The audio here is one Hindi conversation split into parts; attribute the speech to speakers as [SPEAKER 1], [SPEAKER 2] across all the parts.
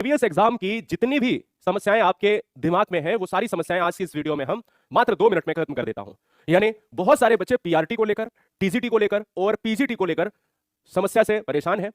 [SPEAKER 1] प्रीवियस एग्जाम की जितनी भी समस्याएं आपके दिमाग में हैं वो सारी समस्याएं आज की इस वीडियो में हम मात्र 2 मिनट में खत्म कर देता हूं। यानी बहुत सारे बच्चे पीआरटी को लेकर, टीजीटी को लेकर और पीजीटी को लेकर समस्या से परेशान हैं।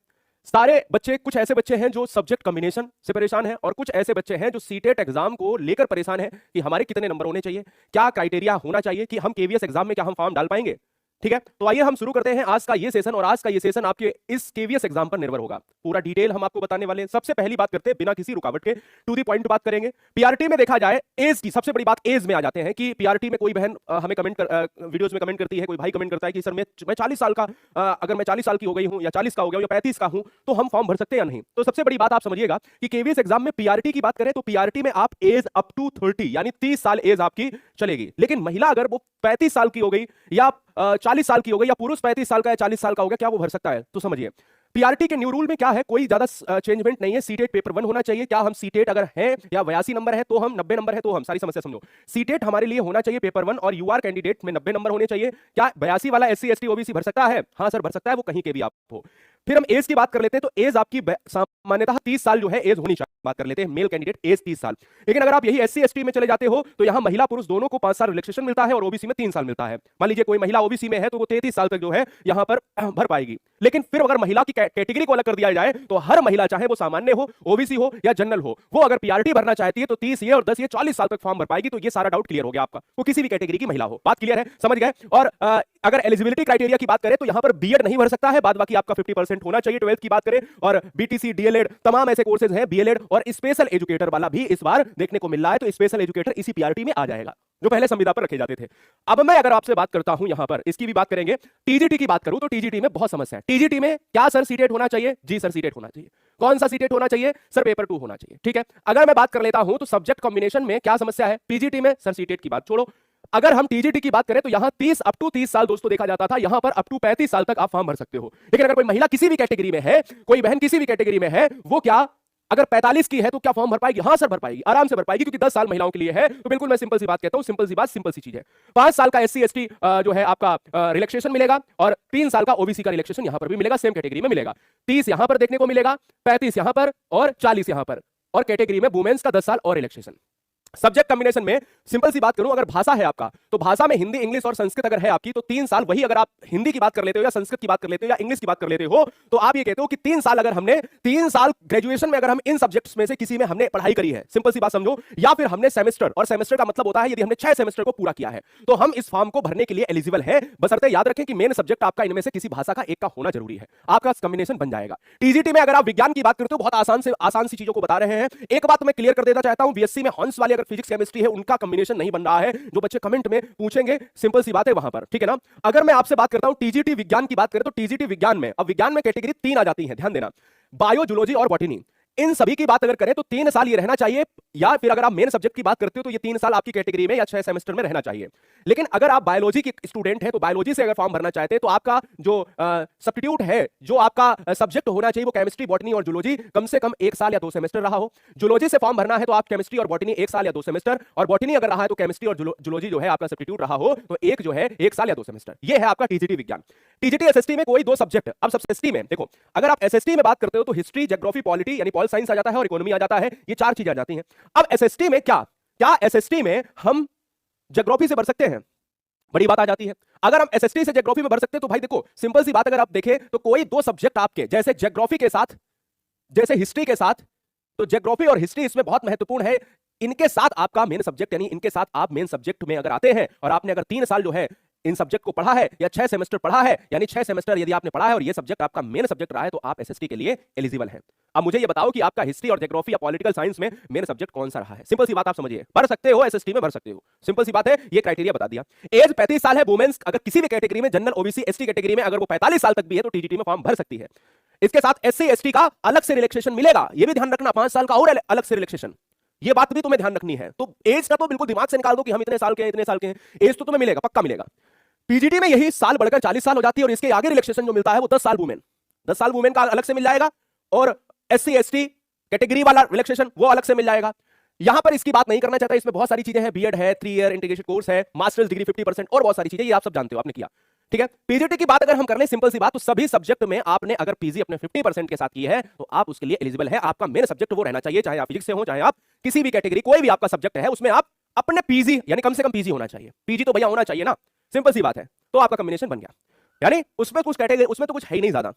[SPEAKER 1] सारे बच्चे, कुछ ऐसे बच्चे हैं जो सब्जेक्ट कॉम्बिनेशन से परेशान हैं और कुछ ऐसे बच्चे हैं जो सीटेट एग्जाम को लेकर परेशान हैं कि हमारे कितने नंबर होने चाहिए, क्या क्राइटेरिया होना चाहिए कि हम केवीएस एग्जाम में क्या हम फॉर्म डाल पाएंगे। ठीक है, तो आइए हम शुरू करते हैं आज का ये सेशन। और आज का ये सेशन आपके इस केवीएस एग्जाम पर निर्भर होगा। पूरा डिटेल हम आपको बताने वाले हैं। सबसे पहली बात करते हैं बिना किसी रुकावट के, टू द पॉइंट बात करेंगे। पीआरटी में देखा जाए एज की सबसे बड़ी बात, एज में आ जाते हैं कि पीआरटी में कोई बहन हमें वीडियोस में कमेंट करती है, कोई भाई कमेंट करता है कि सर मैं 40 साल का, अगर मैं 40 साल की हो गई हूं या 40 का हो गया या 35 का हूं तो हम फॉर्म भर सकते हैं या नहीं। तो सबसे बड़ी बात आप समझिएगा कि केवीएस एग्जाम में पीआरटी की बात करें तो पीआरटी में आप एज अप टू 30 यानी 30 साल एज आपकी चलेगी। लेकिन महिला अगर वो 35 साल की हो गई या 40 साल की हो गई या पुरुष 35 साल का या 40 साल का हो गया, क्या वो भर सकता है? तो समझिए पीआरटी के न्यू रूल में क्या है, कोई ज्यादा चेंजमेंट नहीं है। सीटेट पेपर 1 होना चाहिए। क्या हम सीटेट अगर है या 82 नंबर है तो हम, 90 नंबर है तो हम, सारी समस्या समझो। सीटेट हमारे लिए होना चाहिए पेपर 1 और यूआर कैंडिडेट में 90 नंबर होने चाहिए। क्या 82 वाला एससी एसटी ओबीसी भर सकता है? हाँ सर भर सकता है, वो कहीं के भी आप हो। फिर हम एज की बात कर लेते हैं तो एज आपकी सामान्यतः 30 साल जो है एज होनी चाहिए। बात कर लेते हैं मेल कैंडिडेट एज 30 साल। लेकिन अगर आप यही एससी एसटी में चले जाते हो तो यहां महिला पुरुष दोनों को 5 साल रिलैक्सेशन मिलता है और ओबीसी में 3 साल मिलता है। मान लीजिए कोई महिला ओबीसी में है तो वो 33 साल तक जो है यहां पर भर पाएगी। लेकिन फिर अगर महिला की कैटेगरी को अलग कर दिया जाए तो हर महिला, चाहे वो सामान्य हो, ओबीसी हो या जनरल हो, वो अगर पीआरटी भरना चाहती है तो 30 ये और 10 ये 40 साल तक फॉर्म भर पाएगी। तो ये सारा डाउट क्लियर हो गया आपका, वो किसी भी कैटेगरी की महिला हो। बात क्लियर है, समझ गए? और अगर एलिजिबिलिटी क्राइटेरिया की बात करें तो यहां पर बीएड नहीं भर सकता है, बाद बाकी आपका 50% होना चाहिए। 12th की बात करें और बीटीसी, डीएलएड, तमाम ऐसे कोर्सेज हैं, बीएलएड और स्पेशल एजुकेटर वाला भी इस बार देखने को मिल रहा है। तो स्पेशल एजुकेटर इसी पीआरटी में आ जाएगा जो पहले संविदा पर रखे जाते थे। अब मैं अगर आपसे बात करता हूं यहां पर, इसकी भी बात करेंगे। टीजीटी की बात करूं तो टीजीटी में बहुत समस्या है। टीजीटी में क्या सर सीटेट होना चाहिए? जी सर सीटेट होना चाहिए। कौन सा सीटेट होना चाहिए? सर पेपर 2 होना चाहिए। ठीक है, अगर मैं बात कर लेता हूं तो सब्जेक्ट कॉम्बिनेशन में क्या समस्या है पीजीटी में? सर सीटेट की बात छोड़ो, अगर हम टीजीटी की बात करें तो यहां 30 अप टू 30 साल दोस्तों देखा जाता था, यहां पर अप टू 35 साल तक आप फॉर्म भर सकते हो। लेकिन अगर कोई महिला किसी भी कैटेगरी में है, कोई बहन किसी भी कैटेगरी में है, वो क्या अगर 45 की है तो क्या फॉर्म भर पाएगी? हाँ सर भर पाएगी, आराम से भर पाएगी, क्योंकि 10 साल महिलाओं के लिए है। तो बिल्कुल मैं सिंपल सी बात कहता हूं, सिंपल सी बात, सिंपल सी चीज है। 5 साल का एससी एसटी जो है आपका रिलैक्सेशन मिलेगा और 3 साल का ओबीसी का रिलैक्सेशन यहां पर भी मिलेगा, सेम कैटेगरी में मिलेगा। 30 यहां पर देखने को मिलेगा, 35 यहां पर और 40 यहां पर, और कैटेगरी में वुमेन्स का 10 साल और रिलैक्सेशन। सब्जेक्ट कॉम्बिनेशन में सिंपल सी बात करूं, अगर भाषा है आपका तो भाषा में हिंदी, इंग्लिश और संस्कृत अगर है आपकी तो 3 साल, वही अगर आप हिंदी की बात कर लेते हो या संस्कृत की बात कर लेते हो या इंग्लिश की बात कर लेते हो तो आप ये कहते हो कि 3 साल, अगर हमने 3 साल ग्रेजुएशन में अगर हम इन सब्जेक्ट्स में से किसी में हमने पढ़ाई करी है, सिंपल सी बात समझो, या फिर हमने सेमेस्टर, और सेमेस्टर का मतलब होता है यदि हमने 6 सेमेस्टर को पूरा किया है तो हम इस फॉर्म को भरने के लिए एलिजिबल है। बशर्ते याद रखें कि मेन सब्जेक्ट आपका इनमें से किसी भाषा का एक का होना जरूरी है, आपका कॉम्बिनेशन बन जाएगा। टीजीटी में अगर आप विज्ञान की बात करते हो, बहुत आसान सी चीजों को बता रहे हैं। एक बात मैं क्लियर कर देना चाहता हूं, बीएससी में हॉर्न्स वाली अगर फिजिक्स केमिस्ट्री है का कॉम्बिनेशन नहीं बन रहा है, जो बच्चे कमेंट में पूछेंगे, सिंपल सी बात है वहां पर, ठीक है ना। अगर मैं आपसे बात करता हूं टीजीटी विज्ञान की बात करें तो टीजीटी विज्ञान में, अब विज्ञान में कैटेगरी 3 आ जाती है, ध्यान देना, बायो, जूलॉजी और बॉटनी। इन सभी की बात अगर करें तो 3 साल ये रहना चाहिए, या फिर अगर आप मेन सब्जेक्ट की बात करते हो तो ये 3 साल आपकी कैटेगरी में या 6 सेमेस्टर में रहना चाहिए। लेकिन अगर आप बायोलॉजी के स्टूडेंट हैं तो बायोलॉजी से अगर फॉर्म भरना चाहते हैं तो आपका जो सब्स्टिट्यूट है, जो आपका सब्जेक्ट होना चाहिए वो केमिस्ट्री, बॉटनी और जूलॉजी कम से कम 1 साल या 2 सेमेस्टर रहा हो। जूलॉजी से फॉर्म भरना है तो आप केमिस्ट्री और बॉटनी 1 साल या 2 सेमेस्टर, और बॉटनी अगर रहा है तो केमिस्ट्री और जूलॉजी जो है आपका सब्स्टिट्यूट रहा हो तो एक जो है 1 साल या 2 सेमेस्टर। ये है आपका टीजीटी विज्ञान। टीजीटी एसएसटी में कोई 2 सब्जेक्ट। अब एसएसटी में देखो, अगर आप एसएसटी में बात करते हो तो हिस्ट्री, ज्योग्राफी, पॉलिटी यानी पॉल साइंस आ जाता है और इकोनॉमी आ जाता है, ये 4 चीजें आ जाती हैं। अब एसएसटी में क्या एसएसटी में हम ज्योग्राफी से भर सकते हैं? बड़ी बात आ जाती है। अगर हम एसएसटी से ज्योग्राफी में भर सकते हैं तो भाई देखो सिंपल सी बात, अगर आप देखें तो कोई 2 सब्जेक्ट आपके, जैसे ज्योग्राफी के साथ, जैसे हिस्ट्री के साथ, तो ज्योग्राफी और हिस्ट्री इसमें बहुत महत्वपूर्ण है। इनके साथ आपका मेन सब्जेक्ट, यानी इनके साथ आप मेन सब्जेक्ट में अगर आते हैं और आपने अगर 3 साल जो है इन सब्जेक्ट को पढ़ा है या 6 सेमेस्टर पढ़ा है, यानी 6 सेमेस्टर यदि आपने पढ़ा है और ये सब्जेक्ट आपका मेन सब्जेक्ट रहा है तो आप एसएसटी के लिए एलिजिबल हैं। अब मुझे ये बताओ कि आपका हिस्ट्री और ज्योग्राफी या पॉलिटिकल साइंस में मेन सब्जेक्ट कौन सा रहा है? सिंपल सी बात आप समझिए, भर सकते हो, एसएसटी में भर सकते हो, सिंपल सी बात है, ये क्राइटेरिया बता दिया। एज 35 साल है वुमेन्स, अगर किसी भी कैटेगरी में, जनरल, ओबीसी, एसटी कैटेगरी में अगर वो 45 साल तक भी है तो टीजीटी में फॉर्म भर सकती है। इसके साथ एससी एसटी का अलग से रिलैक्सेशन मिलेगा, ये भी ध्यान रखना, 5 साल का और अलग से रिलैक्सेशन, ये बात भी तुम्हें ध्यान रखनी है। तो एज का तो बिल्कुल दिमाग से निकाल दो कि हम इतने साल के हैं, इतने साल के हैं, एज तो तुम्हें मिलेगा, पक्का मिलेगा। पीजीटी में यही साल बढ़कर 40 साल हो जाती है और इसके आगे रिलैक्सेशन जो मिलता है वो 10 साल वुमेन, 10 साल वुमेन का अलग से मिल जाएगा, और एससी एसटी कैटेगरी वाला रिलैक्सेशन वो अलग से मिल जाएगा। यहां पर इसकी बात नहीं करना चाहता, इसमें बहुत सारी चीजें हैं, बीएड है, 3 ईयर इंटीग्रेटेड कोर्स है, मास्टर्स डिग्री 50% और बहुत सारी चीजें, ये आप सब जानते हो, आपने किया। ठीक है। पीजीटी की बात अगर हम कर ले, सिंपल सी बात, तो सभी सब्जेक्ट में आपने अगर पीजी अपने 50% के साथ की है तो आप उसके लिए एलिजिबल है। आपका मेन सब्जेक्ट वो रहना चाहिए, चाहे आप फिजिक्स से हो, चाहे आप किसी भी कैटेगरी, कोई भी आपका सब्जेक्ट है उसमें आप अपने पीजी यानी कम से कम पीजी होना चाहिए। पीजी तो भैया होना चाहिए ना, सिंपल सी बात है। तो आपका कॉम्बिनेशन बन गया, यानी उसमें कुछ कैटेगरी, उसमें तो कुछ है ही नहीं ज्यादा।